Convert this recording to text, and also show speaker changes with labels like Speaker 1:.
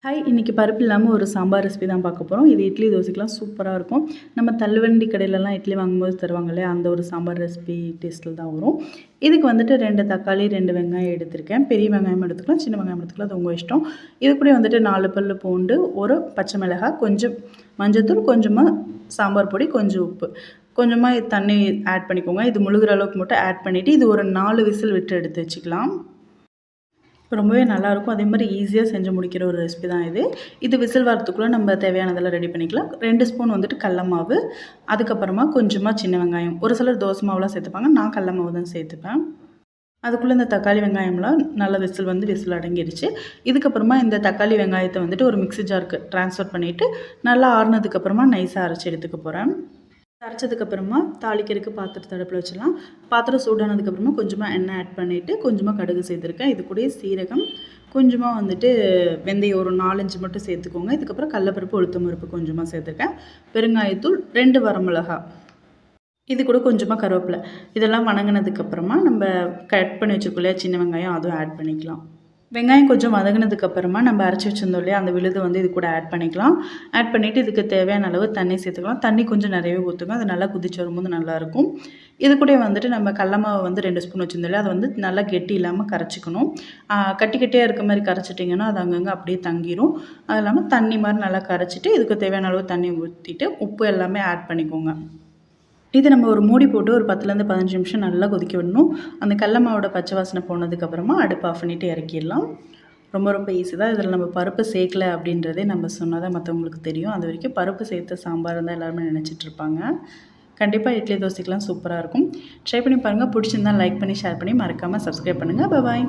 Speaker 1: Hi, இன்றைக்கி பருப்பு இல்லாமல் ஒரு சாம்பார் ரெசிபி தான் பார்க்க போகிறோம். இது இட்லி தோசைக்கெலாம் சூப்பராக இருக்கும். நம்ம தள்ளுவண்டி கடையிலலாம் இட்லி வாங்கும்போது தருவாங்க இல்லையா, அந்த ஒரு சாம்பார் ரெசிபி டேஸ்ட்டில் தான் வரும். இதுக்கு வந்துட்டு 2 தக்காளி 2 வெங்காயம் எடுத்திருக்கேன். பெரிய வெங்காயம் எடுத்துக்கலாம், சின்ன வெங்காயம் எடுத்துக்கலாம், அது உங்கள் இஷ்டம். இது கூட வந்துட்டு 4 பல்லு பூண்டு, ஒரு பச்சை மிளகாய், கொஞ்சம் மஞ்சள்தூள், கொஞ்சமாக சாம்பார் பொடி, கொஞ்சம் உப்பு, கொஞ்சமாக தண்ணி ஆட் பண்ணிக்கோங்க. இது முழுகிற அளவுக்கு மட்டும் ஆட் பண்ணிவிட்டு இது ஒரு 4 விசில் விட்டு எடுத்து வச்சுக்கலாம். ரொம்பவே நல்லாயிருக்கும். அதே மாதிரி ஈஸியாக செஞ்சு முடிக்கிற ஒரு ரெசிபி தான் இது. இது விசில் வரத்துக்குள்ளே நம்ம தேவையானதெல்லாம் ரெடி பண்ணிக்கலாம். 2 ஸ்பூன் வந்துட்டு கடல மாவு, அதுக்கப்புறமா கொஞ்சமாக சின்ன வெங்காயம். ஒரு சிலர் தோசை மாவுலாம் சேர்த்துப்பாங்க, நான் கடல மாவு தான் சேர்த்துப்பேன். அதுக்குள்ளே இந்த தக்காளி வெங்காயம்லாம் நல்லா விசில் அடங்கிடுச்சு. இதுக்கப்புறமா இந்த தக்காளி வெங்காயத்தை வந்துட்டு ஒரு மிக்ஸி ஜாருக்கு ட்ரான்ஸ்ஃபர் பண்ணிவிட்டு நல்லா ஆறுனதுக்கப்புறமா நைஸாக அரைச்சி எடுத்துக்க போகிறேன். அரைச்சதுக்கப்புறமா தாளிக்கிறதுக்கு பாத்திரத்தை அடுப்பில் வச்சிடலாம். பாத்திரம் சூடானதுக்கப்புறமா கொஞ்சமாக எண்ணெய் ஆட் பண்ணிவிட்டு கொஞ்சமாக கடுகு சேர்த்துருக்கேன். இது கூட சீரகம், கொஞ்சமாக வந்துட்டு வெந்தயம் ஒரு 4-5 மட்டும் சேர்த்துக்கோங்க. இதுக்கப்புறம் கடலப்பருப்பு, உளுத்தம் பருப்பு கொஞ்சமாக சேர்த்துருக்கேன். பெருங்காயத்தூள், 2 வரமிளகா, இது கூட கொஞ்சமாக கருவேப்பிலை. இதெல்லாம் வணங்கினதுக்கப்புறமா நம்ம கட் பண்ணி வச்சுருக்கோம் இல்லையா சின்ன வெங்காயம், அதுவும் ஆட் பண்ணிக்கலாம். வெங்காயம் கொஞ்சம் வதங்கினதுக்கப்புறமா நம்ம அரைச்சி வச்சுருந்தோம் இல்லையா, அந்த விழுது வந்து இது கூட ஆட் பண்ணிக்கலாம். ஆட் பண்ணிவிட்டு இதுக்கு தேவையான அளவு தண்ணி சேர்த்துக்கலாம். தண்ணி கொஞ்சம் நிறையவே ஊற்றுங்க, அது நல்லா கொதிச்சு வரும்போது நல்லாயிருக்கும். இது கூட வந்துட்டு நம்ம கடல மாவு வந்து 2 ஸ்பூன் வச்சுருந்தோம் இல்லையா, அதை வந்து நல்லா கெட்டி இல்லாமல் கரைச்சிக்கணும். கட்டி கட்டியாக இருக்க மாதிரி கரைச்சிட்டிங்கன்னா அது அங்கங்கே அப்படியே தங்கிடும். அது இல்லாமல் தண்ணி மாதிரி நல்லா கரைச்சிட்டு இதுக்கு தேவையான அளவு தண்ணி ஊற்றிட்டு உப்பு எல்லாமே ஆட் பண்ணிக்கோங்க. இது நம்ம ஒரு மூடி போட்டு ஒரு 10லேருந்து 15 நிமிஷம் நல்லா கொதிக்க விடணும். அந்த கடல மாவோட பச்சை வாசனை போனதுக்கப்புறமா அடுப்பு ஆஃப் பண்ணிவிட்டு இறக்கிடலாம். ரொம்ப ரொம்ப ஈஸி தான். இதில் நம்ம பருப்பு சேர்க்கல அப்படின்றதே நம்ம சொன்னால் தான் மற்றவங்களுக்கு தெரியும். அது வரைக்கும் பருப்பு சேர்த்த சாம்பார் தான் எல்லாருமே நினச்சிட்ருப்பாங்க. கண்டிப்பாக இட்லி தோசைக்கெலாம் சூப்பராக இருக்கும். ட்ரை பண்ணி பாருங்கள். பிடிச்சிருந்தால் லைக் பண்ணி ஷேர் பண்ணி மறக்காமல் சப்ஸ்கிரைப் பண்ணுங்கள். பாய்.